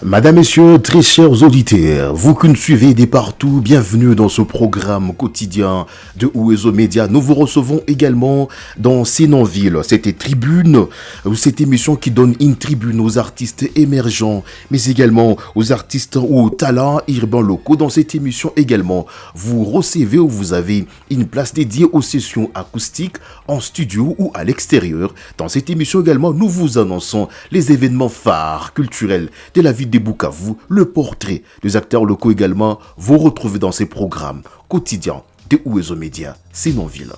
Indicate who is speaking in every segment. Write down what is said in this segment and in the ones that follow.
Speaker 1: Madame, Messieurs, très chers auditeurs, vous qui nous suivez de partout, bienvenue dans ce programme quotidien de Ouezo Média. Nous vous recevons également dans Sénanville, cette tribune, cette émission qui donne une tribune aux artistes émergents, mais également aux artistes ou aux talents urbains locaux. Dans cette émission également, vous recevez ou vous avez une place dédiée aux sessions acoustiques en studio ou à l'extérieur. Dans cette émission également, nous vous annonçons les événements phares culturels de la ville de Bukavu, le portrait des acteurs locaux également, vous retrouvez dans ces programmes quotidiens de Ouezo Média, Sénanville.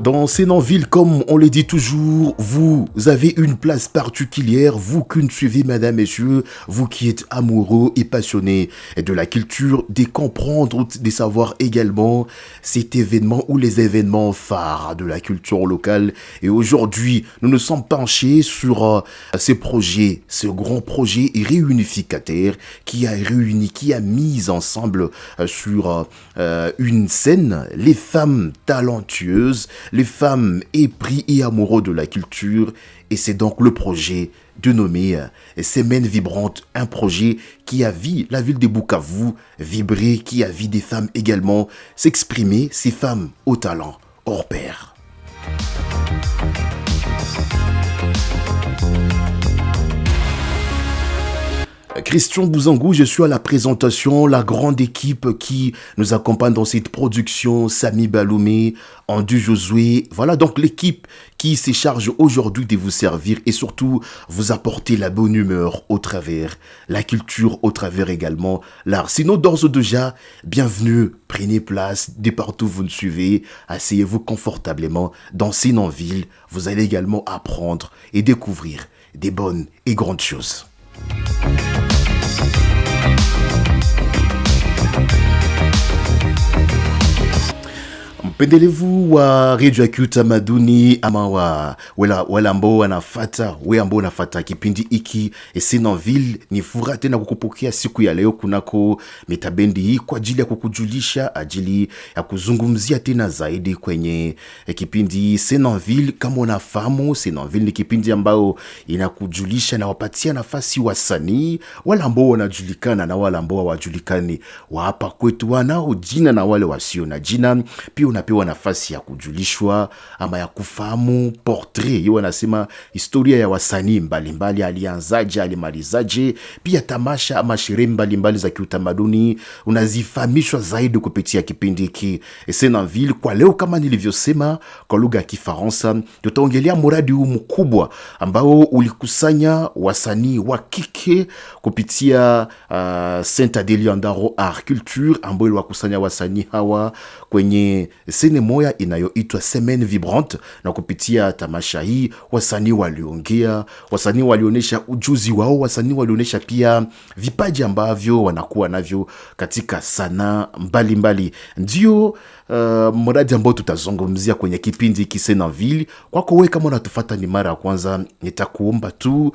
Speaker 1: Dans Sénanville, comme on le dit toujours, vous avez une place particulière, vous qui nous suivez, mesdames, messieurs, vous qui êtes amoureux et passionnés de la culture, de comprendre, de savoir également cet événement ou les événements phares de la culture locale. Et aujourd'hui, nous nous sommes penchés sur ce projet, ce grand projet réunificateur qui a réuni, qui a mis ensemble sur une scène les femmes talentueuses, les femmes épris et amoureux de la culture, et c'est donc le projet dénommé Semaine Vibrante, un projet qui a vu la ville de Bukavu vibrer, qui a vu des femmes également s'exprimer, ces femmes au talent hors pair. Christian Bouzangou, je suis à la présentation, la grande équipe qui nous accompagne dans cette production, Sami Baloumé, Andu Josué, voilà donc l'équipe qui se charge aujourd'hui de vous servir et surtout vous apporter la bonne humeur au travers, la culture au travers également, l'art. Sinon, d'ores et déjà, bienvenue, prenez place, de partout vous nous suivez, asseyez-vous confortablement dans Sénanville, vous allez également apprendre et découvrir des bonnes et grandes choses. Mpendelevu wa Radio Acute Tamaduni ama wala ambao wanafata we ambao wanafata kipindi hiki Sénanville, ni furaha tena kukupokea siku ya leo kunako metabendi hii kwa ajili ya kukujulisha, ajili ya kuzungumzia tena zaidi kwenye kipindi Sénanville. Kama unafahamu, Sénanville ni kipindi ambao inakujulisha na wapatia nafasi wasanii wala ambao wanajulikana na wala ambao hawajulikani wa hapa kwetu, wanao jina na wale wasio na jina. Pia unapewa nafasi ya kujulishwa ama ya kufahamu portrait, hiyo wanasema historia ya wasanii mbalimbali, alianzaje, alimalizaje, pia tamasha ama sherehe mbalimbali za kiutamaduni unazifahamishwa zaidi kupitia kipindi hiki Sénanville. Kwa leo, kama nilivyosema kwa lugha ya Kifaransa, tutaongelea mradi huu mkubwa ambao ulikusanya wasanii wa kike kupitia Saint Adelia Ndaro Art Culture, ambao iliwakusanya wasanii hawa kwenye sene moya inayoitwa Semaine Vibrante, na kupitia tamasha hii wasanii waliongea, wasanii walionyesha ujuzi wao, wasanii walionyesha pia vipaji ambavyo wanakuwa navyo katika sanaa mbalimbali. Ndio mradi ambao tutazungumzia kwenye kipindi hiki Sénanville. Kwako wewe kama unatufuata ni mara ya kwanza, nitakuomba tu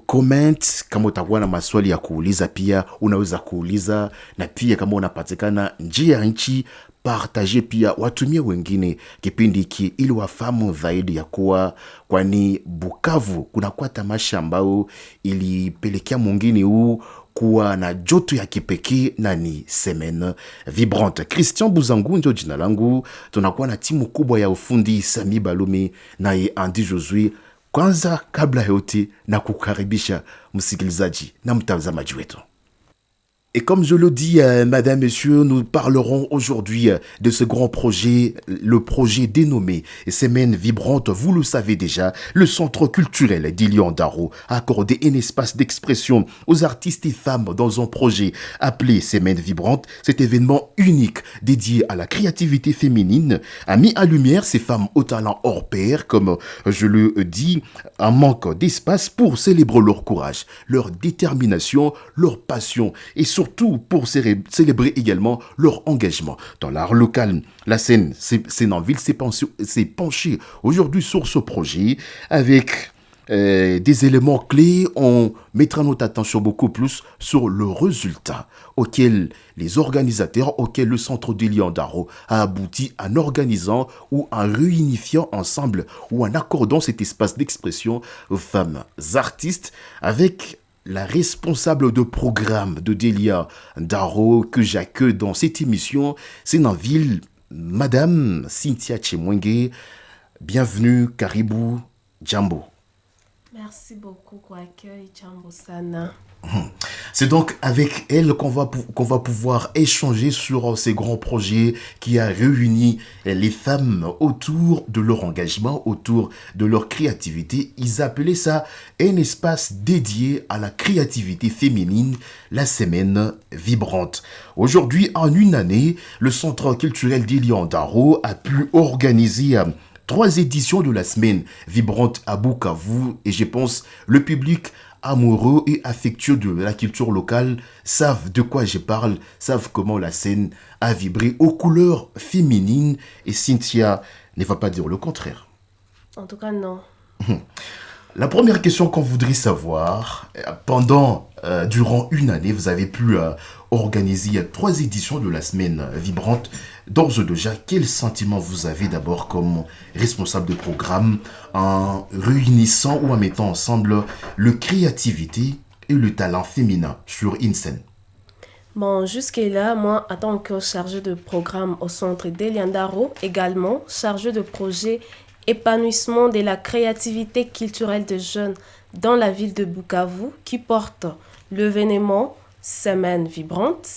Speaker 1: comment. Kama utakuwa na maswali ya kuuliza pia unaweza kuuliza, na pia kama unapatikana nje ya nchi, partage pia, watumie wengine kipindi hiki ili wafahamu zaidi ya kuwa kwani Bukavu kunakuwa tamasha ambao ilipelekea mwingine huu kuwa na joto ya kipekee, na ni Semaine Vibrante. Christian Bouzangou ndio jina langu. Tunakuwa na timu kubwa ya ufundi, Sami Baloumé naye Andy Josué. Kwanza kabla yote na kukaribisha msikilizaji na mtazamaji wetu. Et comme je le dis, mesdames, messieurs, nous parlerons aujourd'hui de ce grand projet, le projet dénommé Semaine Vibrante. Vous le savez déjà, le centre culturel d'Ilian Ndaro a accordé un espace d'expression aux artistes et femmes dans un projet appelé Semaine Vibrante. Cet événement unique dédié à la créativité féminine a mis en lumière ces femmes au talent hors pair, comme je le dis, un manque d'espace pour célébrer leur courage, leur détermination, leur passion et surtout pour célébrer également leur engagement dans l'art local. La scène Sénanville s'est penchée aujourd'hui sur ce projet avec des éléments clés, on mettra notre attention beaucoup plus sur le résultat auquel les organisateurs, auquel le Centre d'Elian Daro a abouti en organisant ou en réunifiant ensemble ou en accordant cet espace d'expression aux femmes artistes avec la responsable de programme de Delia Daro que j'accueille dans cette émission, c'est dans ville, Madame Cynthia Chemwenge. Bienvenue, Caribou, Jambo.
Speaker 2: Merci beaucoup pour l'accueil, Jambo Sana.
Speaker 1: C'est donc avec elle qu'on va pouvoir échanger sur ces grands projets qui a réuni les femmes autour de leur engagement, autour de leur créativité. Ils appelaient ça un espace dédié à la créativité féminine, la semaine vibrante. Aujourd'hui, en une année, le Centre culturel d'Elian Daro a pu organiser 3 éditions de la semaine vibrante à Bukavu et je pense le public amoureux et affectueux de la culture locale savent de quoi je parle, savent comment la scène a vibré aux couleurs féminines et Cynthia ne va pas dire le contraire.
Speaker 2: En tout cas, non.
Speaker 1: La première question qu'on voudrait savoir, durant une année, vous avez pu organiser 3 éditions de la semaine vibrante. D'ores et déjà, quel sentiment vous avez d'abord comme responsable de programme en réunissant ou en mettant ensemble le créativité et le talent féminin sur une scène?
Speaker 2: Bon, jusque-là, moi, en tant que chargée de programme au Centre d'Elian Daro, également chargée de projet épanouissement de la créativité culturelle des jeunes dans la ville de Bukavu, qui porte l'événement Semaine vibrante.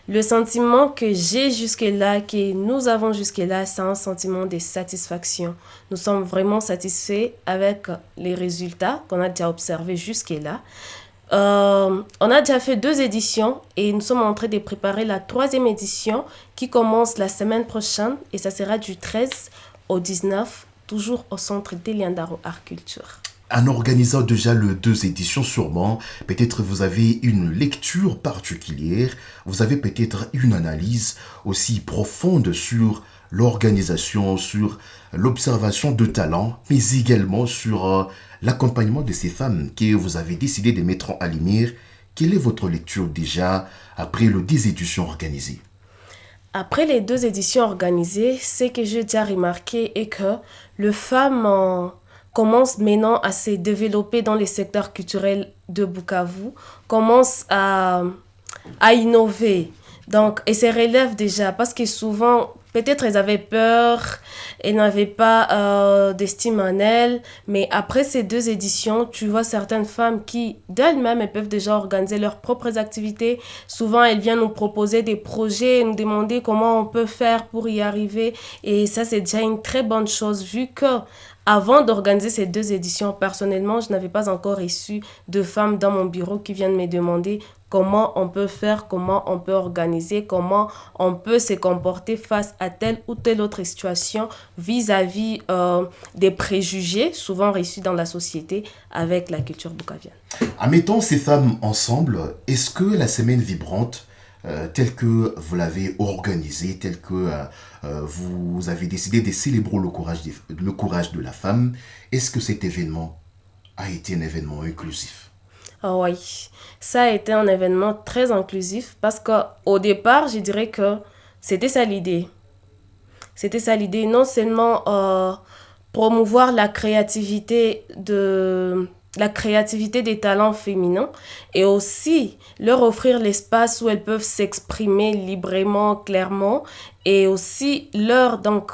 Speaker 2: Le sentiment que j'ai jusque-là, que nous avons jusque-là, c'est un sentiment de satisfaction. Nous sommes vraiment satisfaits avec les résultats qu'on a déjà observés jusque-là. On a déjà fait 2 éditions et nous sommes en train de préparer la 3e édition qui commence la semaine prochaine et ça sera du 13 au 19, toujours au Centre d'Elian Daro Art Culture.
Speaker 1: En organisant déjà les 2 éditions, sûrement, peut-être vous avez une lecture particulière, vous avez peut-être une analyse aussi profonde sur l'organisation, sur l'observation de talents, mais également sur l'accompagnement de ces femmes que vous avez décidé de mettre en lumière. Quelle est votre lecture déjà après les 2 éditions organisées?
Speaker 2: Après les 2 éditions organisées, ce que j'ai déjà remarqué est que les femmes commencent maintenant à se développer dans les secteurs culturels de Bukavu, commencent à innover. Donc, et se relèvent déjà parce que souvent, peut-être elles avaient peur, elles n'avaient pas d'estime en elles. Mais après ces 2 éditions, tu vois certaines femmes qui, d'elles-mêmes, elles peuvent déjà organiser leurs propres activités. Souvent, elles viennent nous proposer des projets, nous demander comment on peut faire pour y arriver. Et ça, c'est déjà une très bonne chose vu que avant d'organiser ces 2 éditions, personnellement, je n'avais pas encore reçu de femmes dans mon bureau qui viennent me demander comment on peut faire, comment on peut organiser, comment on peut se comporter face à telle ou telle autre situation vis-à-vis des préjugés souvent reçus dans la société avec la culture bukavienne.
Speaker 1: En mettant ces femmes ensemble, est-ce que la semaine vibrante, telle que vous l'avez organisée, telle que vous avez décidé de célébrer le courage de la femme, est-ce que cet événement a été un événement inclusif?
Speaker 2: Ah oui, ça a été un événement très inclusif parce qu'au départ, je dirais que c'était ça l'idée. C'était ça l'idée, non seulement promouvoir la créativité des talents féminins et aussi leur offrir l'espace où elles peuvent s'exprimer librement, clairement et aussi leur donc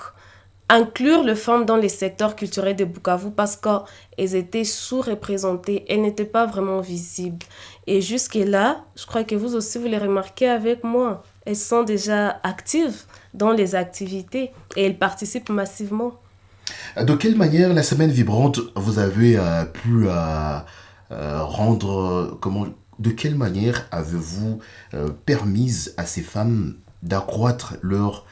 Speaker 2: inclure les femmes dans les secteurs culturels de Bukavu parce qu'elles étaient sous-représentées, elles n'étaient pas vraiment visibles. Et jusque-là, je crois que vous aussi vous les remarquez avec moi, elles sont déjà actives dans les activités et elles participent massivement.
Speaker 1: De quelle manière la semaine vibrante vous avez pu rendre de quelle manière avez-vous permis à ces femmes d'accroître leur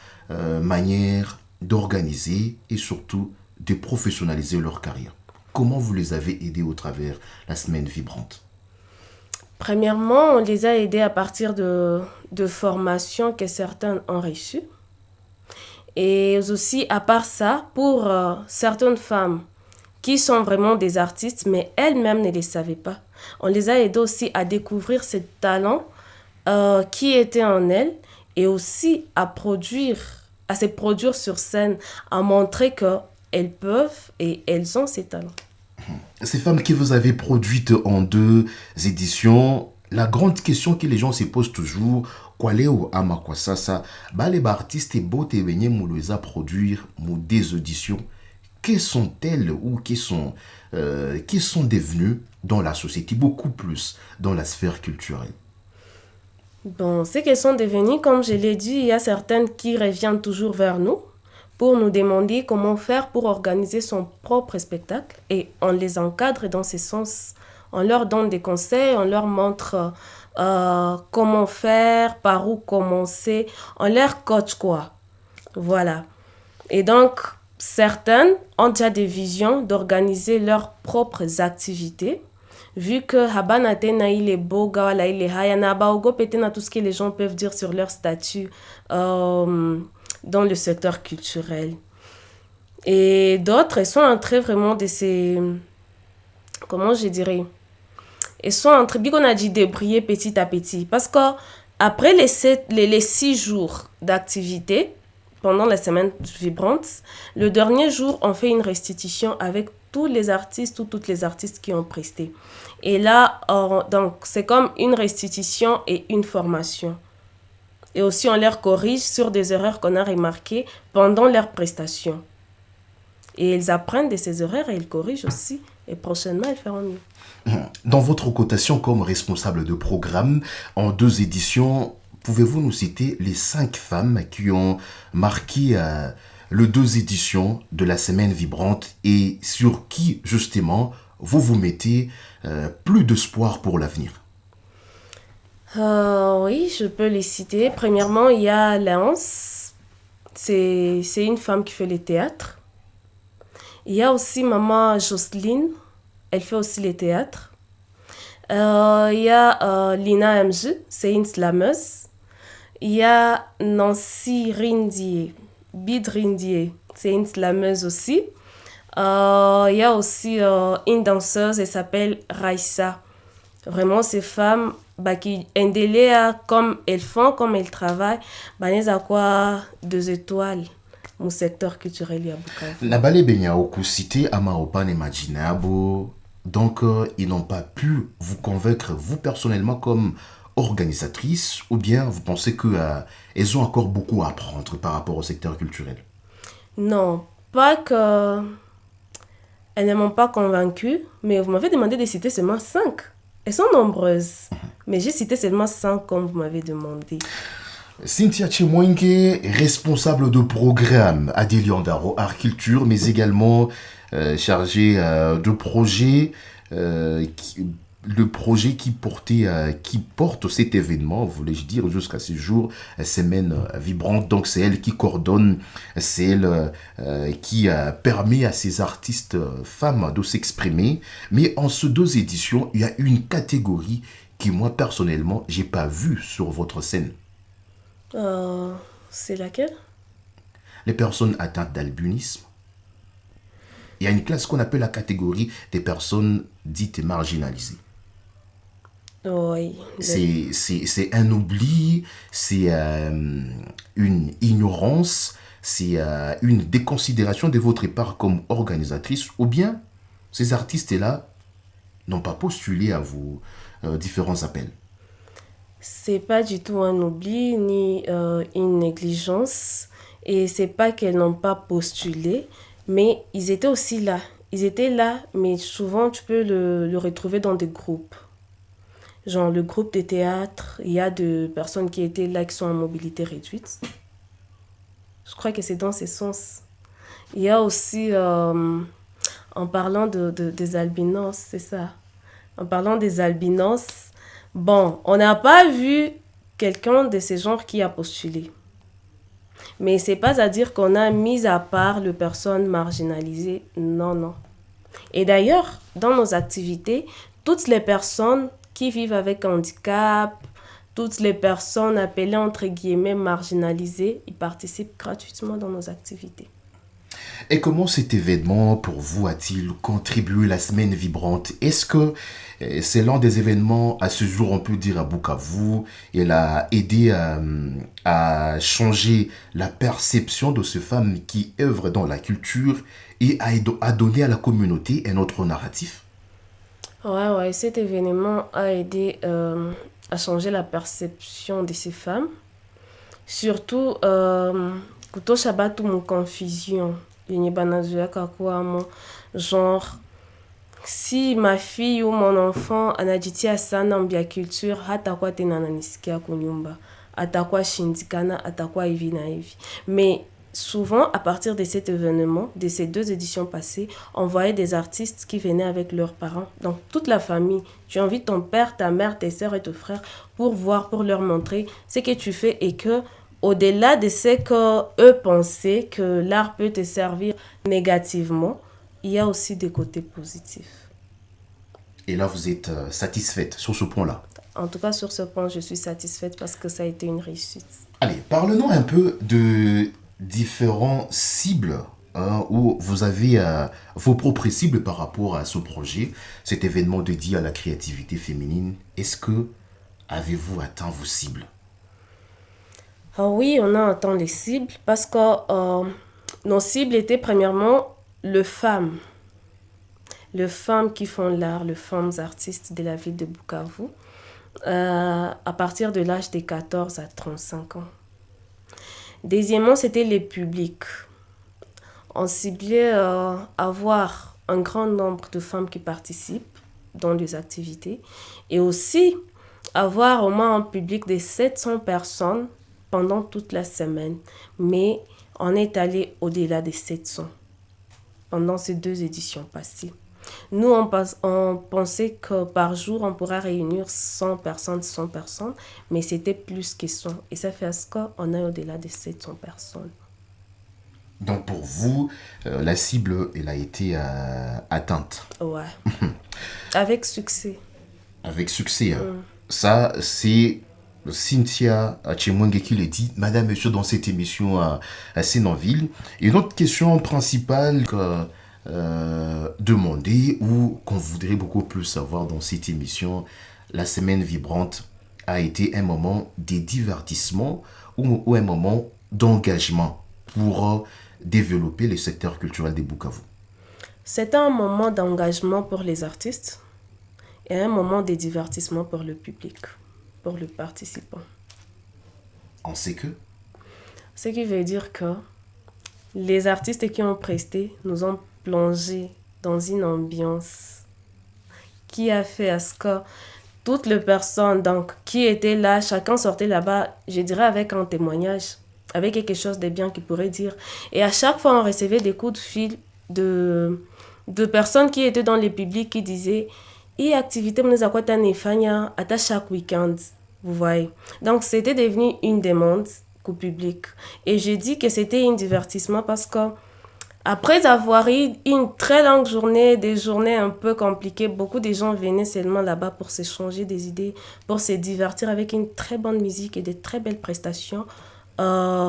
Speaker 1: manière d'organiser et surtout de professionnaliser leur carrière? Comment vous les avez aidées au travers la semaine vibrante?
Speaker 2: Premièrement, on les a aidés à partir de formations que certaines ont reçues. Et aussi, à part ça, pour certaines femmes qui sont vraiment des artistes, mais elles-mêmes ne les savaient pas. On les a aidées aussi à découvrir ces talents qui étaient en elles et aussi à se produire sur scène, à montrer qu'elles peuvent et elles ont ces talents.
Speaker 1: Ces femmes que vous avez produites en 2 éditions, la grande question que les gens se posent toujours, qual est ou ama quoi ça, bah les artistes et beaux te venir nous les a produire nous des auditions. Quelles sont-elles ou qui sont devenues dans la société, beaucoup plus dans la sphère culturelle?
Speaker 2: Bon, ce qu'elles sont devenues, comme je l'ai dit, il y a certaines qui reviennent toujours vers nous pour nous demander comment faire pour organiser son propre spectacle et on les encadre dans ce sens. On leur donne des conseils, on leur montre comment faire, par où commencer, on leur coach quoi. Voilà. Et donc, certaines ont déjà des visions d'organiser leurs propres activités vu que habana tena ile boga wala ile haya na baogope tena tout ce que les gens peuvent dire sur leur statut dans le secteur culturel. Et d'autres, elles sont en train vraiment de ces... Comment je dirais? Elles sont en train, on a dit, de briller petit à petit. Parce que après les 6 jours d'activité, pendant la semaine vibrante, le dernier jour, on fait une restitution avec tous les artistes ou toutes les artistes qui ont presté. Et là, donc, c'est comme une restitution et une formation. Et aussi, on leur corrige sur des erreurs qu'on a remarquées pendant leur prestation. Et ils apprennent de ces erreurs et ils corrigent aussi. Et prochainement, ils feront mieux.
Speaker 1: Dans votre cotation comme responsable de programme, en 2 éditions, pouvez-vous nous citer les 5 femmes qui ont marqué les 2 éditions de la Semaine Vibrante et sur qui, justement, vous mettez plus d'espoir pour l'avenir?
Speaker 2: Oui, je peux les citer. Premièrement, il y a Léonce. C'est une femme qui fait le théâtre. Il y a aussi maman Jocelyne. Elle fait aussi le théâtre. Il y a Lina MJ. C'est une slameuse. Il y a Nancy Rindier. Bid Rindier. C'est une slameuse aussi. Il y a aussi une danseuse. Elle s'appelle Raissa. Vraiment, ces femmes qui endelea comme elles font, comme elles travaillent, elles ont quoi 2 étoiles mon secteur culturel ya Bukavu.
Speaker 1: La balé benya oku cité Amaopan et Majinabo, donc ils n'ont pas pu vous convaincre, vous personnellement, comme organisatrice, ou bien vous pensez que elles ont encore beaucoup à apprendre par rapport au secteur culturel?
Speaker 2: Non, pas que elles ne m'ont pas convaincue, mais vous m'avez demandé de citer seulement 5. Elles sont nombreuses, mais j'ai cité seulement 5 comme vous m'avez demandé.
Speaker 1: Cynthia Chemwenge, responsable de programme à Deliandaro Art Culture, mais également chargée de projet, le projet qui porte cet événement, voulais-je dire, jusqu'à ce jour, Semaine Vibrante. Donc c'est elle qui coordonne, c'est elle qui permet à ces artistes femmes de s'exprimer. Mais en ces 2 éditions, il y a une catégorie qui, moi, personnellement, j'ai pas vue sur votre scène.
Speaker 2: C'est laquelle?
Speaker 1: Les personnes atteintes d'albinisme. Il y a une classe qu'on appelle la catégorie des personnes dites marginalisées.
Speaker 2: Oui.
Speaker 1: C'est un oubli, c'est une ignorance, c'est une déconsidération de votre part comme organisatrice, ou bien ces artistes-là n'ont pas postulé à vos différents appels.
Speaker 2: C'est pas du tout un oubli ni une négligence. Et c'est pas qu'elles n'ont pas postulé, mais ils étaient aussi là. Ils étaient là, mais souvent tu peux le retrouver dans des groupes. Genre le groupe de théâtre, il y a des personnes qui étaient là qui sont en mobilité réduite. Je crois que c'est dans ce sens. Il y a aussi, en parlant des albinos, c'est ça. En parlant des albinos, bon, on n'a pas vu quelqu'un de ce genre qui a postulé. Mais c'est pas à dire qu'on a mis à part les personnes marginalisées. Non, non. Et d'ailleurs, dans nos activités, toutes les personnes qui vivent avec handicap, toutes les personnes appelées entre guillemets marginalisées, ils participent gratuitement dans nos activités.
Speaker 1: Et comment cet événement, pour vous, a-t-il contribué à la semaine vibrante? Est-ce que c'est l'un des événements, à ce jour, on peut dire, à Bukavu, elle a aidé à changer la perception de ces femmes qui œuvrent dans la culture et à donner à la communauté un autre narratif?
Speaker 2: Ouais, cet événement a aidé à changer la perception de ces femmes. Surtout, kutosha batu mu confusion. Yenye banazoeaka kuwa mo. Genre, si ma fille ou mon enfant anajitia sana mbia culture, hatakuwa tena ananisikia kunyumba. Atakuwa shindikana, atakuwa hivi na hivi. Mais souvent, à partir de cet événement, de ces 2 éditions passées, on voyait des artistes qui venaient avec leurs parents. Donc, toute la famille. Tu invites ton père, ta mère, tes soeurs et tes frères pour voir, pour leur montrer ce que tu fais et que, au-delà de ce que eux pensaient que l'art peut te servir négativement, il y a aussi des côtés positifs.
Speaker 1: Et là, vous êtes satisfaite sur ce point-là.
Speaker 2: En tout cas, sur ce point, je suis satisfaite parce que ça a été une réussite.
Speaker 1: Allez, parlons un peu de différents cibles, hein, où vous avez vos propres cibles par rapport à ce projet, cet événement dédié à la créativité féminine. Est-ce que avez-vous atteint vos cibles?
Speaker 2: Ah oui, on a atteint les cibles parce que nos cibles étaient premièrement les femmes. Les femmes qui font l'art, les femmes artistes de la ville de Bukavu, à partir de l'âge de 14 à 35 ans. Deuxièmement, c'était les publics. On ciblait avoir un grand nombre de femmes qui participent dans les activités et aussi avoir au moins un public de 700 personnes pendant toute la semaine. Mais on est allé au-delà des 700 pendant ces 2 éditions passées. Nous, on pensait que par jour, on pourrait réunir 100 personnes, mais c'était plus que 100. Et ça fait à ce qu'on est au-delà de 700 personnes.
Speaker 1: Donc pour vous, la cible, elle a été atteinte.
Speaker 2: Ouais. Avec succès.
Speaker 1: Avec succès. Hein. Ça, c'est Cynthia Chemwenge qui le dit, Madame, Monsieur, dans cette émission à Sénanville. Et une autre question principale que demander ou qu'on voudrait beaucoup plus savoir dans cette émission, la semaine vibrante a été un moment de divertissement ou un moment d'engagement pour développer le secteur culturel de Bukavu.
Speaker 2: C'était un moment d'engagement pour les artistes et un moment de divertissement pour le public, pour le participant.
Speaker 1: On sait que?
Speaker 2: Ce qui veut dire que les artistes qui ont presté nous ont plongé dans une ambiance qui a fait à ce que toutes les personnes donc, qui étaient là, chacun sortait là-bas, je dirais avec un témoignage, avec quelque chose de bien qu'il pourrait dire. Et à chaque fois, on recevait des coups de fil de personnes qui étaient dans le public qui disaient « Et activité, nous avons à chaque week-end. » Vous voyez. Donc, c'était devenu une demande au public. Et je dis que c'était un divertissement parce que après avoir eu une très longue journée, des journées un peu compliquées, beaucoup de gens venaient seulement là-bas pour s'échanger des idées, pour se divertir avec une très bonne musique et de très belles prestations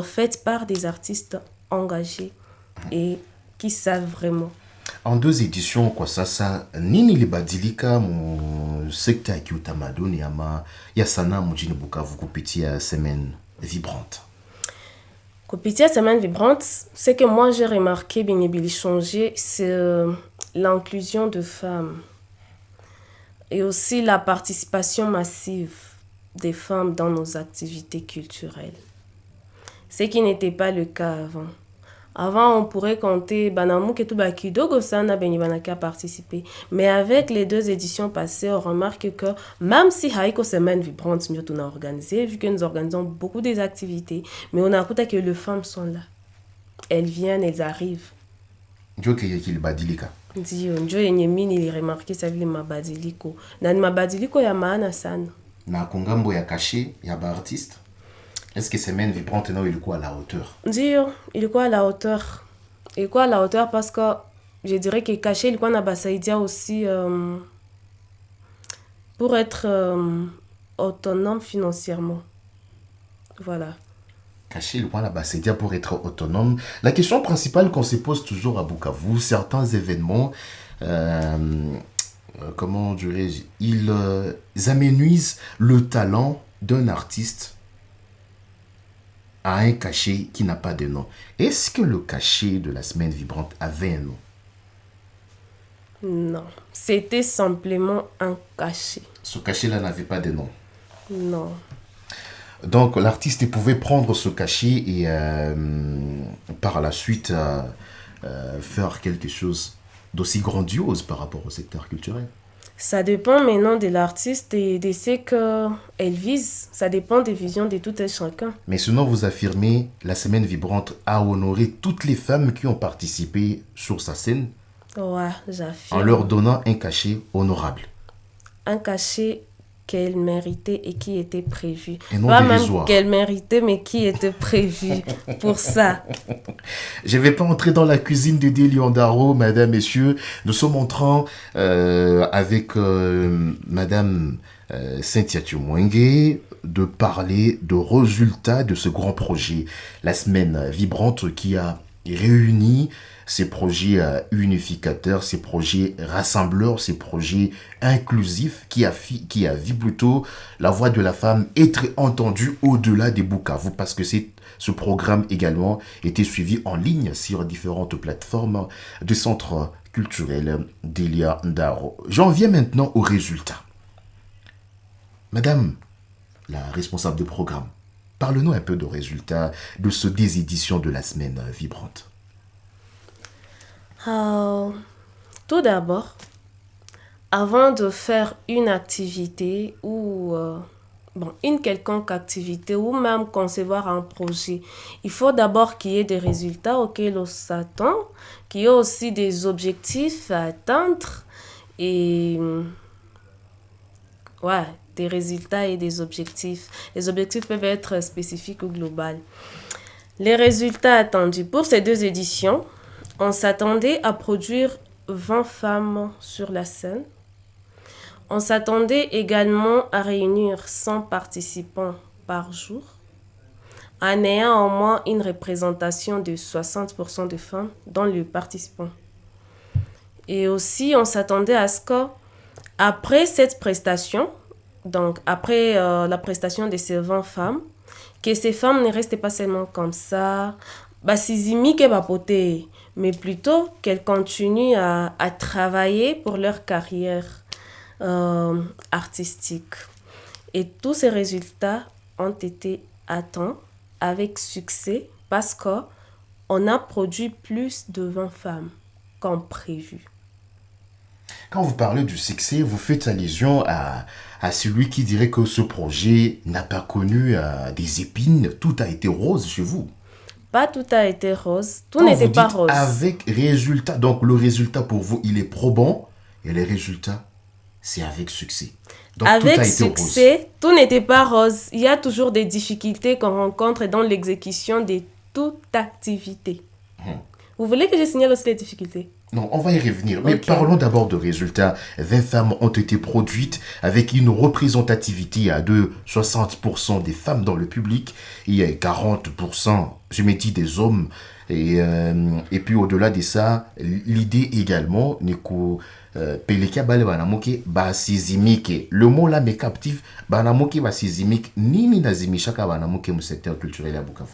Speaker 2: faites par des artistes engagés et qui savent vraiment.
Speaker 1: En 2 éditions, kwa sasa, nini libadilika mu sekta ya kiutamaduni ama ya sanaa mjini Bukavu kupitia semaine vibrante?
Speaker 2: Kupitia semaine vibrante, ce que moi j'ai remarqué bien changer, c'est l'inclusion de femmes et aussi la participation massive des femmes dans nos activités culturelles. Ce qui n'était pas le cas avant. Avant, on pourrait compter Banamu Ketuba Kidogo Sana Benibanaka participer. Mais avec les 2 éditions passées, on remarque que même si Haïko Semaine Vibrante, nous avons organisé, vu que nous organisons beaucoup des activités, mais on a écouté que les femmes sont là. Elles viennent, elles arrivent.
Speaker 1: Ndio kile badilika.
Speaker 2: Ndio yenye mimi niliremarke sa vile mabadiliko. Na ni mabadiliko ya maana sana.
Speaker 1: Na kungambo ya cachet ya ba artiste. Est-ce que semaine vibrante non ilikuwa à la hauteur?
Speaker 2: Ndio, ilikuwa à la hauteur. Ilikuwa à la hauteur parce que je dirais que caché ilikuwa na basaidia aussi pour être autonome financièrement. Voilà.
Speaker 1: Cacher le point là-bas, c'est dire pour être autonome. La question principale qu'on se pose toujours à Bukavu, certains événements, comment dirais-je, ils amenuisent le talent d'un artiste à un cachet qui n'a pas de nom. Est-ce que le cachet de la semaine vibrante avait un nom?
Speaker 2: Non, c'était simplement un cachet.
Speaker 1: Ce cachet-là n'avait pas de nom.
Speaker 2: Non.
Speaker 1: Donc l'artiste pouvait prendre ce cachet et par la suite faire quelque chose d'aussi grandiose par rapport au secteur culturel.
Speaker 2: Ça dépend maintenant de l'artiste et de ce qu'elle vise. Ça dépend des visions de tout et chacun.
Speaker 1: Mais sinon, vous affirmez, la semaine vibrante a honoré toutes les femmes qui ont participé sur sa scène
Speaker 2: Ouais,
Speaker 1: en
Speaker 2: j'affirme.
Speaker 1: leur donnant un cachet honorable
Speaker 2: Un cachet qu'elle méritait et qui était prévu.
Speaker 1: et non
Speaker 2: Pas même
Speaker 1: dérisoire.
Speaker 2: qu'elle méritait, mais qui était prévu pour ça.
Speaker 1: Je ne vais pas entrer dans la cuisine de Liondaro, mesdames, messieurs. Nous sommes en train avec madame Cynthia Tchumwenge de parler de résultats de ce grand projet. La semaine vibrante qui a réuni ces projets unificateurs, ces projets rassembleurs, ces projets inclusifs qui a vu plutôt la voix de la femme être entendue au-delà des Bukavu parce que ce programme également était suivi en ligne sur différentes plateformes du centre culturel d'Elia Ndaro. J'en viens maintenant aux résultats. Madame la responsable de programme, parle-nous un peu de résultats de ce des éditions de la semaine vibrante.
Speaker 2: Tout d'abord, avant de faire une activité ou une quelconque activité ou même concevoir un projet, il faut d'abord qu'il y ait des résultats auxquels on s'attend, qu'il y ait aussi des objectifs à atteindre et des résultats et des objectifs. Les objectifs peuvent être spécifiques ou globaux. Les résultats attendus pour ces deux éditions, on s'attendait à produire 20 femmes sur la scène. On s'attendait également à réunir 100 participants par jour, en ayant au moins une représentation de 60% de femmes dans les participants. Et aussi, on s'attendait à ce qu'après cette prestation, donc après la prestation de ces 20 femmes, que ces femmes ne restaient pas seulement comme ça, mais plutôt qu'elles continuent à travailler pour leur carrière artistique. Et tous ces résultats ont été atteints avec succès parce qu'on a produit plus de 20 femmes comme prévu.
Speaker 1: Quand vous parlez du succès, vous faites allusion à celui qui dirait que ce projet n'a pas connu des épines, tout a été rose chez vous.
Speaker 2: Pas tout a été rose, tout
Speaker 1: Quand
Speaker 2: n'était
Speaker 1: vous
Speaker 2: pas
Speaker 1: dites
Speaker 2: rose.
Speaker 1: avec résultat, donc le résultat pour vous, il est probant, et les résultats, c'est avec succès. Donc
Speaker 2: Avec
Speaker 1: tout a été
Speaker 2: succès, tout n'était pas rose. Il y a toujours des difficultés qu'on rencontre dans l'exécution de toute activité. Vous voulez que je signale aussi les difficultés?
Speaker 1: Non, on va y revenir. Mais
Speaker 2: Ok.
Speaker 1: parlons d'abord de résultats. 20 femmes ont été produites avec une représentativité à de 60% des femmes dans le public et 40%, je me dis, des hommes. Et puis au-delà de ça, l'idée également n'est que Peleka bale banamoke basizimike. Le mot là me captive. Banamoke basizimike nini nazimishaka banamoke mu secteur culturel à Bukavu.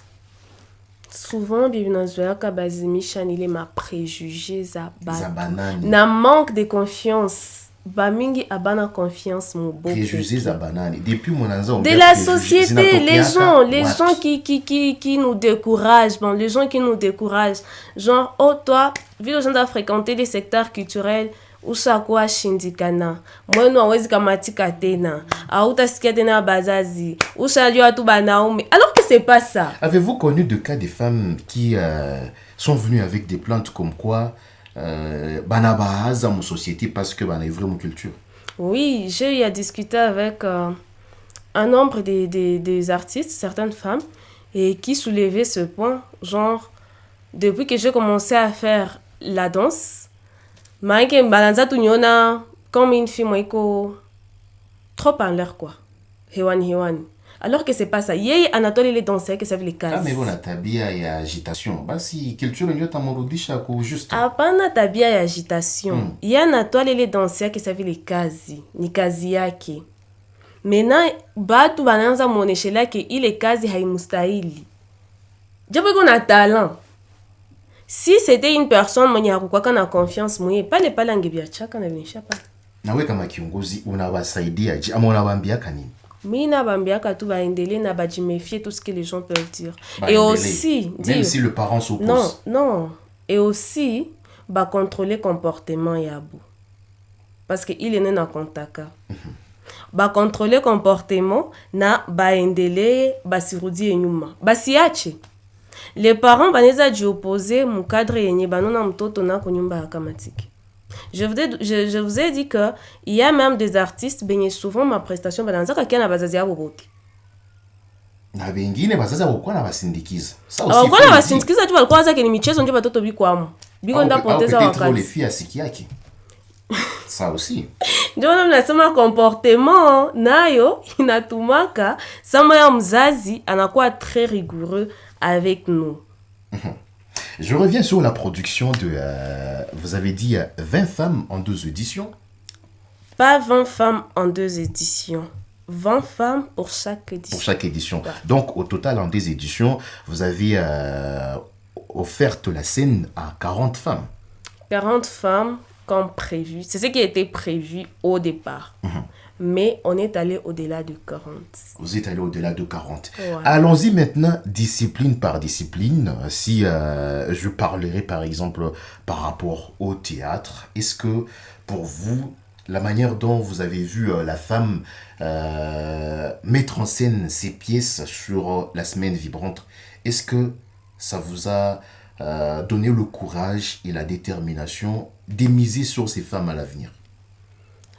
Speaker 2: Souvent, bibinazoyaka bazimisha nile ma préjugés za
Speaker 1: Za
Speaker 2: bato.
Speaker 1: banani.
Speaker 2: Na manque de confiance. Bamingi abana confiance mu beau
Speaker 1: Préjugés
Speaker 2: peuple.
Speaker 1: à banane. Depuis mon anza, on
Speaker 2: De
Speaker 1: dit
Speaker 2: la
Speaker 1: préjugés.
Speaker 2: société, les
Speaker 1: Zinatokeaka,
Speaker 2: gens qui nous découragent, les gens qui nous découragent, genre, oh toi, vu les gens doivent fréquenter les secteurs culturels, ushakuwa shindikana, mwenu hawezi kamatika tena, hautasikia tena bazazi, ushaliwa tu banaume, alors que c'est pas ça.
Speaker 1: Avez-vous connu de cas de femmes qui sont venues avec des plaintes comme quoi banabahaza mon société parce que bana vraiment culture?
Speaker 2: Oui, j'ai eu à discuter avec un nombre des artistes, certaines femmes, et qui soulevaient ce point, genre, depuis que j'ai commencé à faire la danse, maïke balanza tunyona comme une fille moiko trop en l'air quoi. Hewani hewani. Alors que c'est pas ça. Yeye Anatole ile danseur que ça veut les
Speaker 1: Ah,
Speaker 2: kazi.
Speaker 1: mais bon, tabia ya agitation. Basi, culture ndio tamurudisha ku juste.
Speaker 2: Hapana tabia ya agitation. Yeye Anatole ile danseur que ça veut les kazi. Ni kazi yake. Maintenant batu banaanza muoneshela ke ile kazi haimustahili. Japo iko na talent. Si c'était une personne mwenye hakukwaka na confiance mwenye pale pale angebiachaka na vinisha pale.
Speaker 1: Nawe kama kiongozi unawasaidia je ama unawaambiaka nini?
Speaker 2: Mimi nabambiaka tu baendelee na bajimefie tout ce que les gens peuvent dire. Et
Speaker 1: Baendelee.
Speaker 2: aussi,
Speaker 1: Même si le parent s'oppose.
Speaker 2: non, non. Et aussi, contrôler comportement yabo. Parce que il est né en contact. Contrôler comportement na baendelee basirudi enyuma. Basiache. Les parents baneza opposer mu cadre yenye banona mtoto na kunyumba akamatiki. Je vous ai dit que il y a même des artistes benye souvent ma prestation bananzaka kia na bazazi yabo bote.
Speaker 1: Na bengine bazaza wako na basindikiza.
Speaker 2: Wako na basindikiza tu walikuwa zake ni michezo ndio batoto bikwamo. Biko nda poteza wakati.
Speaker 1: Peut-être les filles asiki yake. Ça aussi.
Speaker 2: Ndio nasema comportement nayo inatumaka sama ya mzazi anakuwa très rigoureux avec nous.
Speaker 1: Je reviens sur la production de... vous avez dit 20 femmes en 2 éditions.
Speaker 2: Pas 20 femmes en 2 éditions. 20 femmes pour chaque édition.
Speaker 1: Pour chaque édition.
Speaker 2: Ouais.
Speaker 1: Donc, au total, en 2 éditions, vous avez offert la scène à 40 femmes. 40
Speaker 2: femmes comme prévu. C'est ce qui était prévu au départ. Mais on est allé au-delà de 40.
Speaker 1: Vous êtes allé au-delà de 40.
Speaker 2: Ouais.
Speaker 1: Allons-y maintenant, discipline par discipline. Si je parlerai par exemple par rapport au théâtre, est-ce que pour vous, la manière dont vous avez vu la femme mettre en scène ses pièces sur la semaine vibrante, est-ce que ça vous a donné le courage et la détermination de miser sur ces femmes à l'avenir?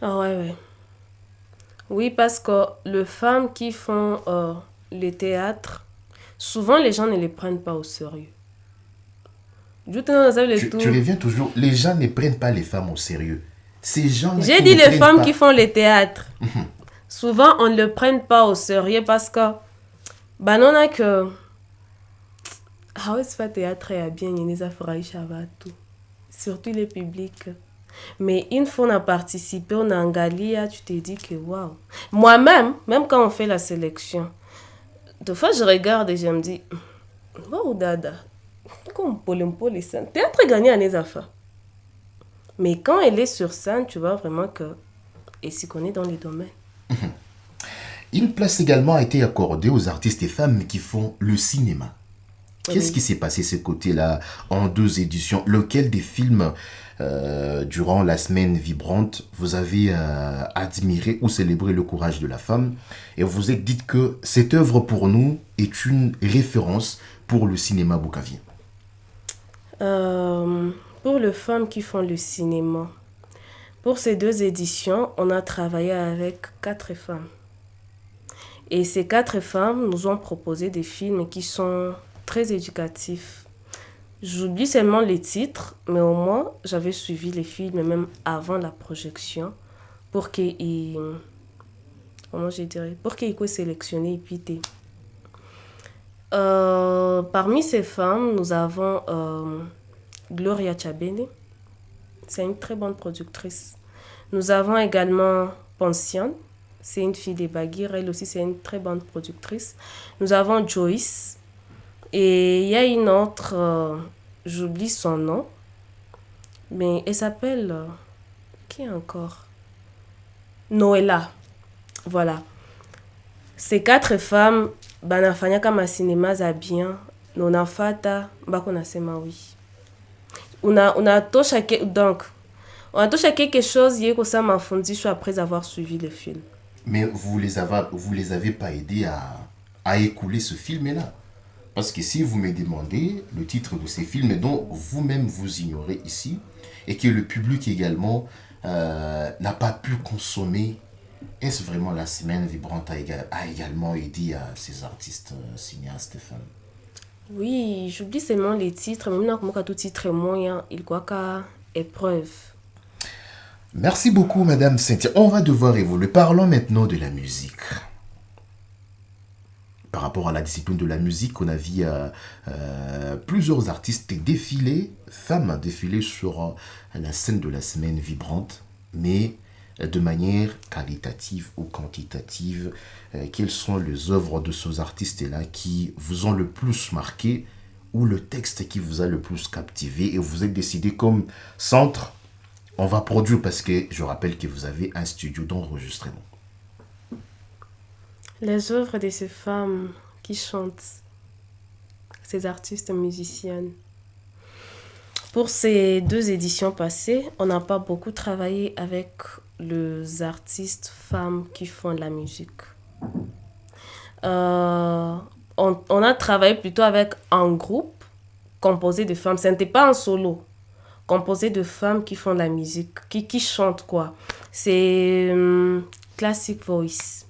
Speaker 2: Ah ouais. Oui, parce que les femmes qui font le théâtre, souvent les gens ne les prennent pas au sérieux.
Speaker 1: Tu reviens toujours, les gens ne prennent pas les femmes au sérieux. Ces gens
Speaker 2: J'ai dit les femmes qui font le théâtre. Souvent, on ne le prenne pas au sérieux parce que, non a que, c'est pas théâtre et bien, il y a des surtout les publics. Mais une fois on a participé, on a engalia, tu te dis que waouh. Moi-même, même quand on fait la sélection, des fois je regarde et je me dis, waouh dada, comme Paul scène. Théâtre gagné à Nezafa. Mais quand elle est sur scène, tu vois vraiment que elle s'y connaît dans les domaines.
Speaker 1: Une place également a été accordée aux artistes et femmes qui font le cinéma. Qu'est-ce qui s'est passé ce côté-là en 2 éditions? Lequel des films, durant la semaine vibrante, vous avez admiré ou célébré le courage de la femme et vous vous êtes dit que cette œuvre pour nous est une référence pour le cinéma boukavien?
Speaker 2: Pour les femmes qui font le cinéma, pour ces 2 éditions, on a travaillé avec 4 femmes. Et ces 4 femmes nous ont proposé des films qui sont très éducatif. J'oublie seulement les titres, mais au moins, j'avais suivi les films même avant la projection pour qu'ils... Comment je dirais? Pour qu'ils soient sélectionnés et puis parmi ces femmes, nous avons Gloria Chabene. C'est une très bonne productrice. Nous avons également Pension. C'est une fille des Baguires. Elle aussi, c'est une très bonne productrice. Nous avons Joyce. Et il y a une autre, j'oublie son nom, mais elle s'appelle, qui encore? Noëlla. Voilà. Ces 4 femmes, banafanya kama cinéma za bien, nonafata, bakona sema oui. On a touché quelque chose, yeko sa mafundisho après avoir suivi le film.
Speaker 1: Mais vous les avez pas aidés à écouler ce film-là? Parce que si vous me demandez le titre de ces films dont vous-même vous ignorez ici, et que le public également n'a pas pu consommer, est-ce vraiment la semaine vibrante a également aidé à ces artistes, cinéastes femmes?
Speaker 2: Oui, j'oublie seulement les titres, mais maintenant que tout titre est moyen, il croit qu'à épreuve.
Speaker 1: Merci beaucoup, Madame Cynthia. On va devoir évoluer. Parlons maintenant de la musique. par rapport à la discipline de la musique, on a vu plusieurs artistes défiler, femmes défiler sur la scène de la semaine vibrante, mais de manière qualitative ou quantitative. Quelles sont les œuvres de ces artistes-là qui vous ont le plus marqué ou le texte qui vous a le plus captivé et vous êtes décidé comme centre, on va produire parce que je rappelle que vous avez un studio d'enregistrement.
Speaker 2: Les œuvres de ces femmes qui chantent, ces artistes musiciennes. Pour ces 2 éditions passées, on n'a pas beaucoup travaillé avec les artistes femmes qui font de la musique. On a travaillé plutôt avec un groupe composé de femmes. Ce n'était pas un solo, composé de femmes qui font de la musique, qui chantent quoi. C'est classic voice.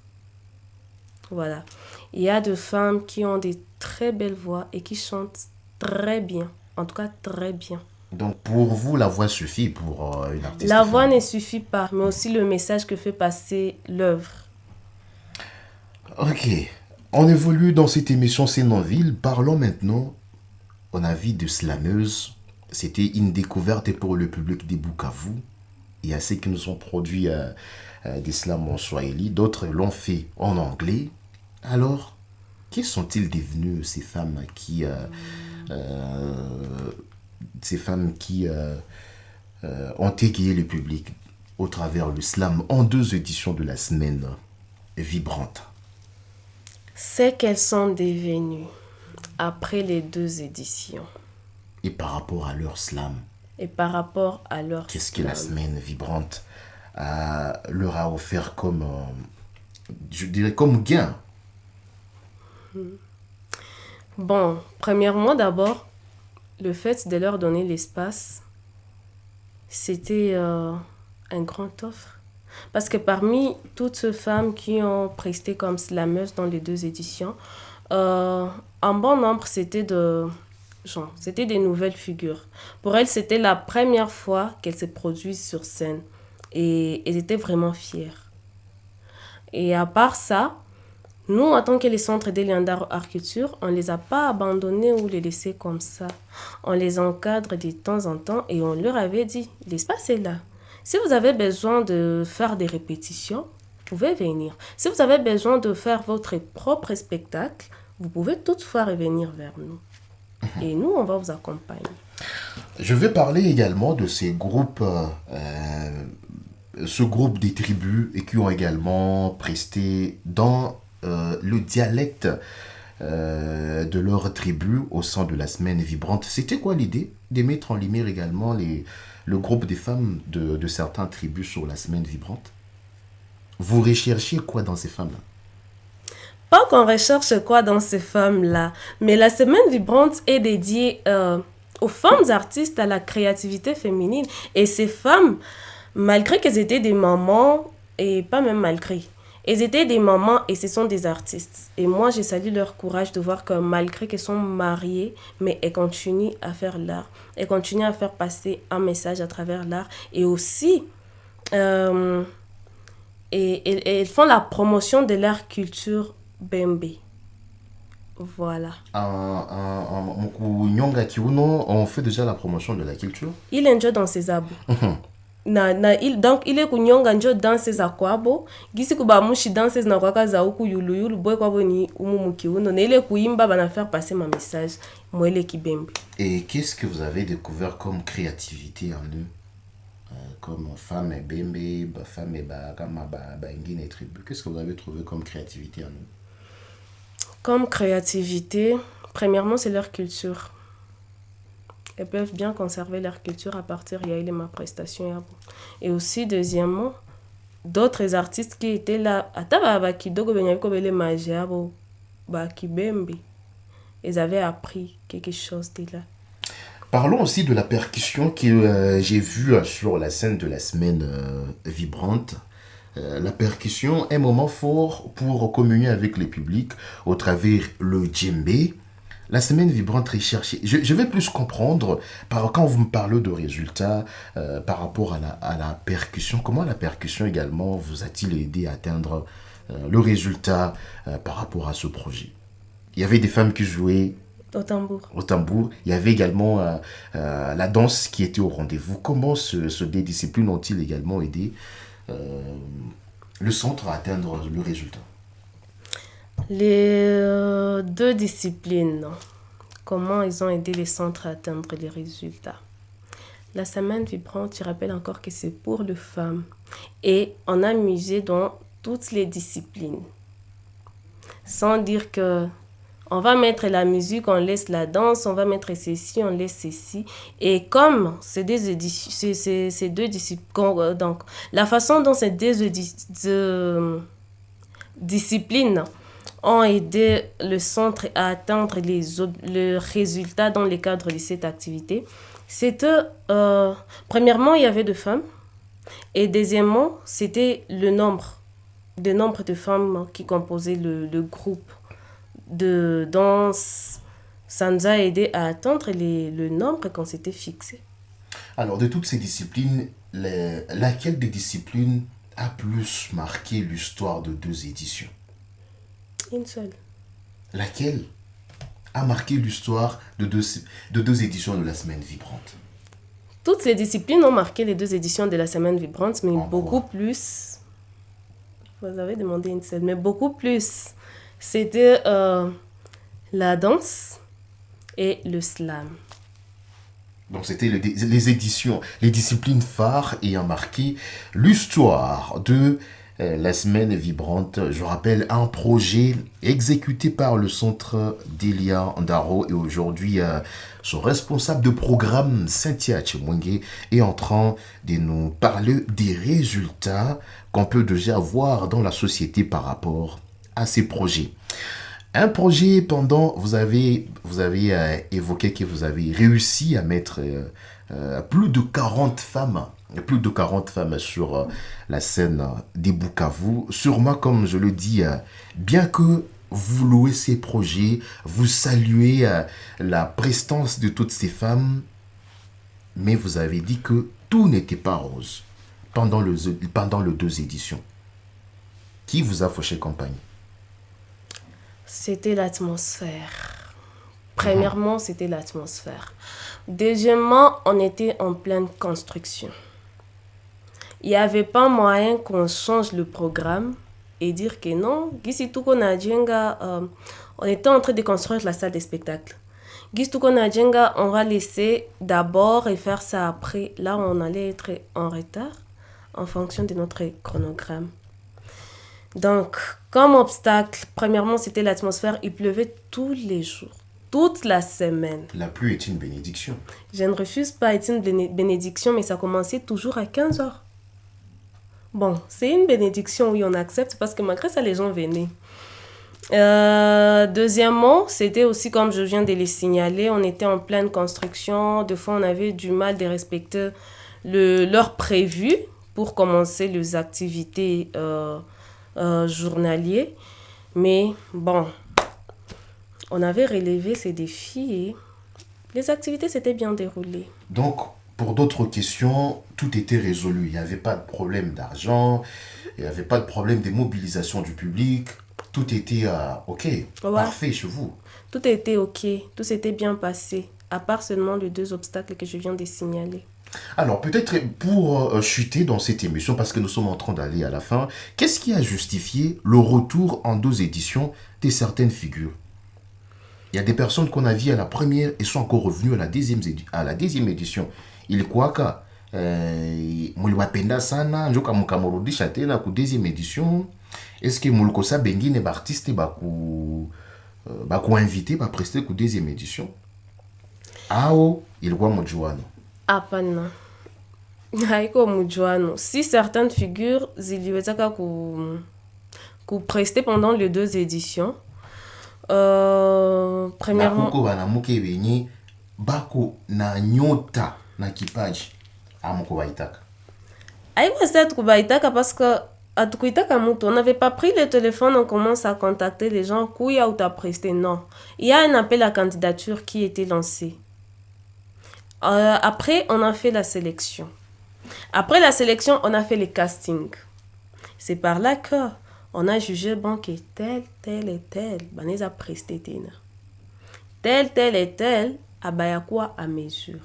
Speaker 2: Voilà. Il y a des femmes qui ont des très belles voix et qui chantent très bien. En tout cas, très bien.
Speaker 1: Donc pour vous, la voix suffit pour une artiste
Speaker 2: La voix
Speaker 1: femme.
Speaker 2: ne suffit pas, mais aussi le message que fait passer l'œuvre.
Speaker 1: Ok. On évolue dans cette émission C'est non ville. Parlons maintenant, on a vu de slameuse. C'était une découverte pour le public des Bukavu. Il y a ceux qui nous ont produit des slams en swahili, d'autres l'ont fait en anglais. Alors, qui sont-ils devenus ces femmes qui ont égayé le public au travers le slam en 2 éditions de la semaine vibrante?
Speaker 2: C'est qu'elles sont devenues après les 2 éditions.
Speaker 1: Et par rapport à leur slam,
Speaker 2: Et par rapport à leur
Speaker 1: qu'est-ce que la
Speaker 2: slam.
Speaker 1: semaine vibrante leur a offert comme, je dirais, comme gain?
Speaker 2: Bon, premièrement d'abord, le fait de leur donner l'espace, c'était un grand offre. Parce que parmi toutes ces femmes qui ont presté comme slameuses dans les 2 éditions, un bon nombre c'était des nouvelles figures. Pour elles, c'était la première fois qu'elles se produisent sur scène. Et elles étaient vraiment fières. Et à part ça, nous, en tant que les centres des liens d'art art culture, on ne les a pas abandonnés ou les laissés comme ça. On les encadre de temps en temps et on leur avait dit, l'espace est là. Si vous avez besoin de faire des répétitions, vous pouvez venir. Si vous avez besoin de faire votre propre spectacle, vous pouvez toutefois revenir vers nous. Et nous, on va vous accompagner.
Speaker 1: Je vais parler également de ce groupe des tribus et qui ont également presté dans le dialecte de leur tribu au sein de la semaine vibrante. C'était quoi l'idée de mettre en lumière également le groupe des femmes de certaines tribus sur la semaine vibrante? Vous recherchiez quoi dans ces femmes-là?
Speaker 2: Pas qu'on recherche quoi dans ces femmes-là, mais la semaine vibrante est dédiée aux femmes artistes, à la créativité féminine. Et ces femmes, malgré qu'elles étaient des mamans, et pas même malgré, elles étaient des mamans et ce sont des artistes. Et moi, j'ai salué leur courage de voir que malgré qu'elles sont mariées, mais elles continuent à faire l'art. Elles continuent à faire passer un message à travers l'art. Et aussi, elles font la promotion de leur culture Bembe. Voilà.
Speaker 1: Nyonga Kiuno, on fait déjà la promotion de la culture.
Speaker 2: Il enjoy dans ses abos. Donc il est kunyonga njo danse za kwabo gisi kubamushi danse na kwaka za huku yulu boy kwabo ni umumu kiuno na ile kuimba bana faire passer ma message mwele kibembe.
Speaker 1: Et qu'est-ce que vous avez découvert comme créativité en eux, comme femme et bembe, femme et kama ingine et tribu? Qu'est-ce que vous avez trouvé comme créativité en eux?
Speaker 2: Comme créativité, premièrement c'est leur culture. Elles peuvent bien conserver leur culture à partir de ma prestation. Et aussi, deuxièmement, d'autres artistes qui étaient là, ils avaient appris quelque chose de là.
Speaker 1: Parlons aussi de la percussion que j'ai vue sur la scène de la semaine vibrante. La percussion est un moment fort pour communier avec le public au travers le djembé. La semaine vibrante recherchée, je vais plus comprendre quand vous me parlez de résultats par rapport à la percussion. Comment la percussion également vous a-t-il aidé à atteindre le résultat par rapport à ce projet? Il y avait des femmes qui jouaient
Speaker 2: au tambour.
Speaker 1: au tambour. Il y avait également la danse qui était au rendez-vous. Comment ce deux disciplines ont-ils également aidé le centre à atteindre le résultat?
Speaker 2: Les deux disciplines, comment ils ont aidé les centres à atteindre les résultats. La semaine vibrante, tu rappelles encore que c'est pour les femmes. Et on a misé dans toutes les disciplines. Sans dire que on va mettre la musique, on laisse la danse, on va mettre ceci, on laisse ceci. Et comme ces deux disciplines, donc la façon dont ces deux disciplines ont aidé le centre à atteindre le résultat dans le cadre de cette activité, c'était, premièrement, il y avait des femmes, et deuxièmement, c'était le nombre de femmes qui composaient le groupe de danse. Ça nous a aidé à atteindre le nombre qu'on s'était fixé.
Speaker 1: Alors, de toutes ces disciplines, laquelle des disciplines a plus marqué l'histoire de deux éditions?
Speaker 2: Une seule.
Speaker 1: Laquelle a marqué l'histoire de deux éditions de la Semaine Vibrante?
Speaker 2: Toutes les disciplines ont marqué les deux éditions de la Semaine Vibrante, mais
Speaker 1: En
Speaker 2: beaucoup
Speaker 1: quoi?
Speaker 2: plus. Vous avez demandé une seule, mais beaucoup plus. C'était la danse et le slam.
Speaker 1: Donc, c'était les éditions, les disciplines phares ayant marqué l'histoire de la Semaine Vibrante. Je rappelle, un projet exécuté par le centre d'Elia Ndaro, et aujourd'hui, son responsable de programme, Cynthia Chemwenge, est en train de nous parler des résultats qu'on peut déjà voir dans la société par rapport à ces projets. Un projet pendant, vous avez évoqué que vous avez réussi à mettre plus de 40 femmes sur la scène des Bukavu. Sûrement, comme je le dis, bien que vous louez ces projets, vous saluez la prestance de toutes ces femmes, mais vous avez dit que tout n'était pas rose pendant les deux éditions. Qui vous a fauché campagne?
Speaker 2: C'était l'atmosphère. Premièrement, c'était l'atmosphère. Deuxièmement, on était en pleine construction. Il n'y avait pas moyen qu'on change le programme et dire que non, on était en train de construire la salle de spectacle. On va laisser d'abord et faire ça après. Là, on allait être en retard en fonction de notre chronogramme. Donc, comme obstacle, premièrement, c'était l'atmosphère. Il pleuvait tous les jours, toute la semaine.
Speaker 1: La pluie est une bénédiction.
Speaker 2: Je ne refuse pas être une bénédiction, mais ça commençait toujours à 15h. Bon, c'est une bénédiction, oui, on accepte, parce que malgré ça, les gens venaient. Deuxièmement, c'était aussi, comme je viens de les signaler, on était en pleine construction. Des fois, on avait du mal de respecter l'heure prévue pour commencer les activités journalières. Mais bon, on avait relevé ces défis et les activités s'étaient bien déroulées.
Speaker 1: Donc, pour d'autres questions, tout était résolu. Il n'y avait pas de problème d'argent, il n'y avait pas de problème de mobilisation du public. Tout était OK, parfait chez vous.
Speaker 2: Tout était OK, tout s'était bien passé, à part seulement les deux obstacles que je viens de signaler.
Speaker 1: Alors, peut-être pour chuter dans cette émission, parce que nous sommes en train d'aller à la fin, qu'est-ce qui a justifié le retour en deux éditions de certaines figures? Il y a des personnes qu'on a vues à la première et sont encore revenues à la deuxième édition. Il quoi que Mouliwapenda sana, njoka mukamurudisha tena ku deuxième édition. Est-ce que mulikosa bengine bartiste baku invité ba prester ku deuxième édition? Ao ilikuwa mjuano.
Speaker 2: Hapana. Haiko mjuano. Si certaines figures ziliwezaka prester pendant les deux éditions, premièrement,
Speaker 1: Nakuko banamuke benye bako na nyota na kipaji amuko baitaka.
Speaker 2: haiko ça tukubaitaka parce que atukuitaka mutu, on n'avait pas pris le téléphone, on commence à contacter les gens, kuya ou t'as presté, non. Il y a un appel à candidature qui était lancé. Après, on a fait la sélection. Après la sélection, on a fait les castings. C'est par là que on a jugé bon que tel et tel, ben ils a presté tel et tel, abaya quoi à mesure.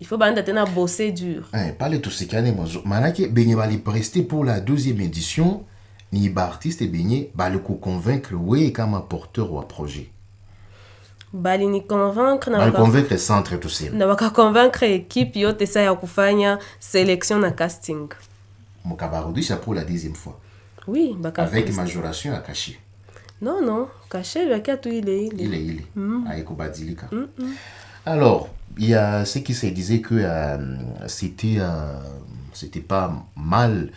Speaker 2: Il faut ben tena bosser dur.
Speaker 1: Parle tout ce qu'il y a mozo. Manake benye bali presté pour la 2e édition, ni ba artiste benye bali ko convaincre ouais comme un porteur ou un projet.
Speaker 2: Bali ni convaincre na
Speaker 1: Bali convaincre centre tout ça.
Speaker 2: Na waka convaincre équipe yote sa ya kufanya sélection na casting.
Speaker 1: Mokabarudisha pour la 2e fois.
Speaker 2: Oui, baka
Speaker 1: avec
Speaker 2: first.
Speaker 1: majoration à caché.
Speaker 2: Non, caché lui a tout il est.
Speaker 1: Il est. Aiko badilika. Alors, il y a ceux qui se disaient que c'était pas mal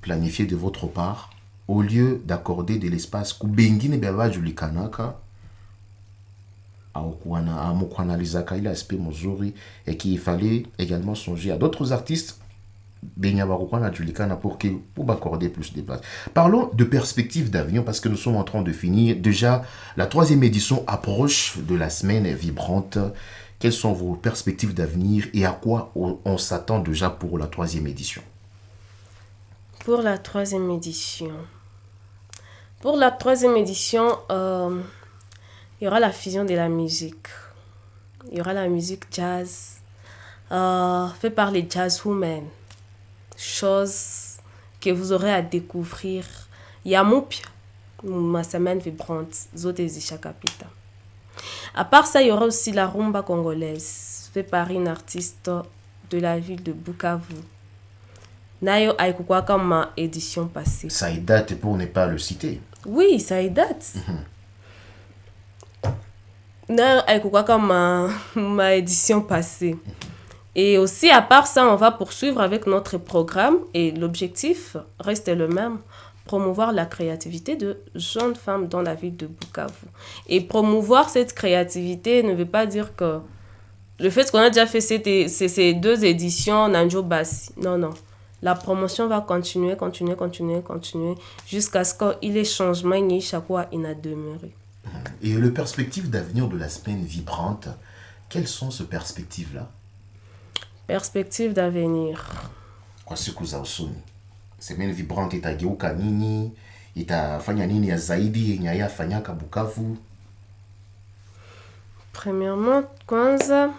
Speaker 1: planifié de votre part, au lieu d'accorder de l'espace kubengi ne baba julikanaka amokuanalizaka il aspect mozuri et qu'il fallait également songer à d'autres artistes pour accorder plus de place. Parlons de perspectives d'avenir parce que nous sommes en train de finir. Déjà, la 3e édition approche de la semaine vibrante. Quelles sont vos perspectives d'avenir et à quoi on s'attend déjà pour la 3e édition?
Speaker 2: Pour la 3e édition. Pour la 3e édition, il y aura la fusion de la musique. Il y aura la musique jazz, fait par les jazzwomen. Chose que vous aurez à découvrir. Il y a ma semaine vibrante, Zotezisha Capita. À part ça, il y aura aussi la rumba congolaise, fait par une artiste de la ville de Bukavu. Nayo Aikukwa comme ma édition passée.
Speaker 1: Ça y date pour ne pas le citer.
Speaker 2: Oui, ça y date. Nayo Aikukwa comme ma édition passée. Et aussi, à part ça, on va poursuivre avec notre programme et l'objectif reste le même, promouvoir la créativité de jeunes femmes dans la ville de Bukavu. Et promouvoir cette créativité ne veut pas dire que le fait qu'on a déjà fait ces 2 éditions, Nanjo Bassi, non. La promotion va continuer jusqu'à ce qu'il y ait changement, chaque fois il a demeuré.
Speaker 1: Et le perspective d'avenir de la semaine vibrante, quelles sont ces perspectives-là?
Speaker 2: Perspective d'avenir.
Speaker 1: Kwa siku za usoni. Semaine vibrante itageuka nini? Itafanya nini ya zaidi yenye yafanyaka Bukavu?
Speaker 2: Premièrement, kwanza,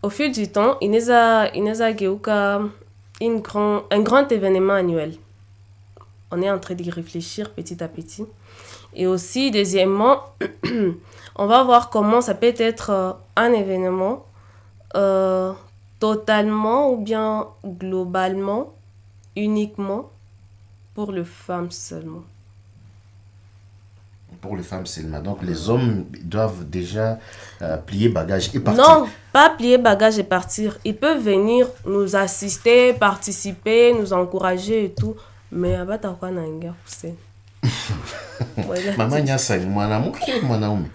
Speaker 2: au fil du temps, ineza geuka un grand événement annuel. On est en train d'y réfléchir petit à petit. Et aussi, deuxièmement, on va voir comment ça peut être un événement totalement ou bien globalement, uniquement pour les femmes seulement.
Speaker 1: Pour les femmes seulement. Donc les hommes doivent déjà plier bagage et partir.
Speaker 2: Non, pas plier bagage et partir. Ils peuvent venir nous assister, participer, nous encourager et tout. Mais abata kwa na ingia kusema.
Speaker 1: Mama Nyasa ni mwanamke au mwanaume?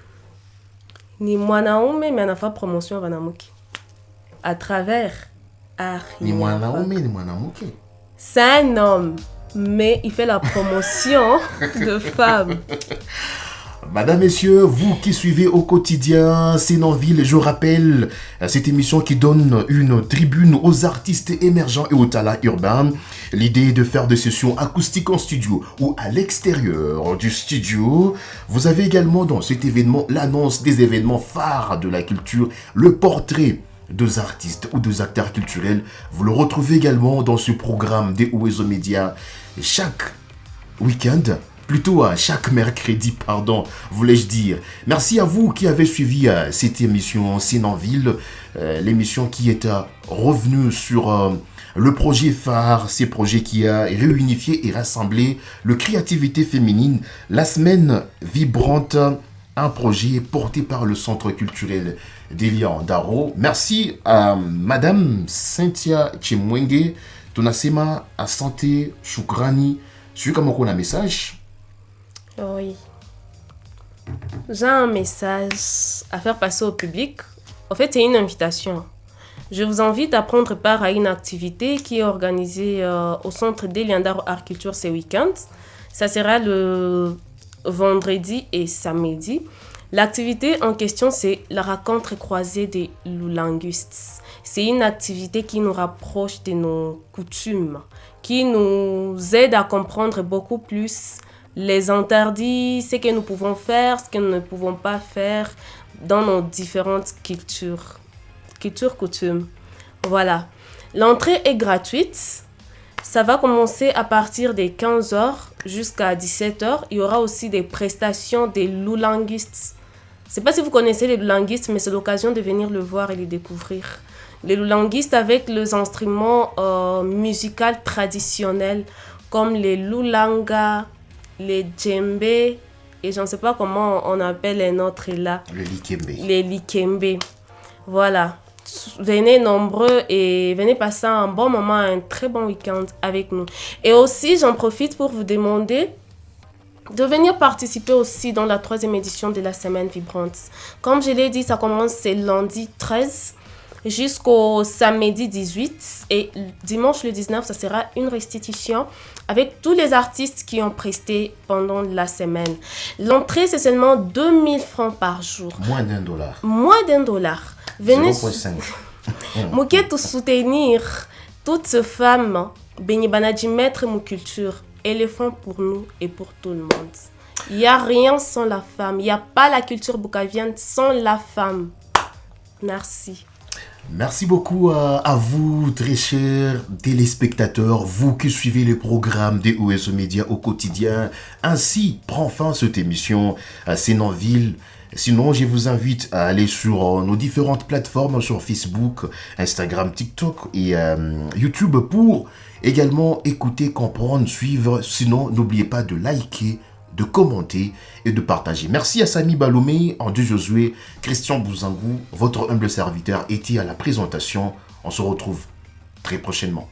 Speaker 2: Ni mwanaume mais anafaa promotion ya wanawake. À travers art.
Speaker 1: Ni mwanaume ni mwanamke?
Speaker 2: C'est un homme, mais il fait la promotion de femmes.
Speaker 1: Madame, messieurs, vous qui suivez au quotidien Sénanville, je rappelle cette émission qui donne une tribune aux artistes émergents et aux talents urbains. L'idée est de faire des sessions acoustiques en studio ou à l'extérieur du studio. Vous avez également dans cet événement l'annonce des événements phares de la culture, le portrait deux artistes ou deux acteurs culturels. Vous le retrouvez également dans ce programme des Oezo Média chaque week-end. Plutôt à chaque mercredi, voulais-je dire. Merci à vous qui avez suivi cette émission Sénanville, l'émission qui est revenue sur le projet phare, ces projets qui a réunifié et rassemblé le créativité féminine, la semaine vibrante, un projet porté par le Centre culturel d'Elian Daro. Merci à Madame Cynthia Chemwenge, Tonasema à Santé Choukrani. Sur comme on a un message.
Speaker 2: Oui. J'ai un message à faire passer au public. En fait, c'est une invitation. Je vous invite à prendre part à une activité qui est organisée au centre d'Elian Daro Art Culture ce week-end. Ça sera le vendredi et samedi. L'activité en question, c'est la rencontre croisée des linguistes. C'est une activité qui nous rapproche de nos coutumes, qui nous aide à comprendre beaucoup plus les interdits, ce que nous pouvons faire, ce que nous ne pouvons pas faire dans nos différentes coutumes. Voilà. L'entrée est gratuite. Ça va commencer à partir des 15h jusqu'à 17h. Il y aura aussi des prestations des lulanguistes. Je ne sais pas si vous connaissez les lulanguistes, mais c'est l'occasion de venir le voir et les découvrir. Les lulanguistes avec les instruments musicaux traditionnels comme les lulanga, les djembé, et je ne sais pas comment on appelle les nôtres là. Les likembe. Voilà. Venez nombreux et venez passer un bon moment, un très bon week-end avec nous. Et aussi, j'en profite pour vous demander de venir participer aussi dans la 3e édition de la Semaine Vibrante. Comme je l'ai dit, ça commence le lundi 13 jusqu'au samedi 18 et dimanche le 19, ça sera une restitution avec tous les artistes qui ont presté pendant la semaine. L'entrée, c'est seulement 2000 francs par jour.
Speaker 1: Moins $1.
Speaker 2: Moins $1. Venez
Speaker 1: 0,5.
Speaker 2: Mouké tout soutenir toutes ces femmes Benibanaji maître mon culture et le font pour nous et pour tout le monde. Il n'y a rien sans la femme. Il n'y a pas la culture bukavienne sans la femme. Merci.
Speaker 1: Merci beaucoup à vous, très chers téléspectateurs, vous qui suivez les programmes des OSO Média au quotidien. Ainsi prend fin cette émission C'est en ville. Sinon, je vous invite à aller sur nos différentes plateformes, sur Facebook, Instagram, TikTok et YouTube pour également écouter, comprendre, suivre. Sinon, n'oubliez pas de liker, de commenter et de partager. Merci à Samy Balomé, Andy Josué, Christian Bouzangou, votre humble serviteur était à la présentation. On se retrouve très prochainement.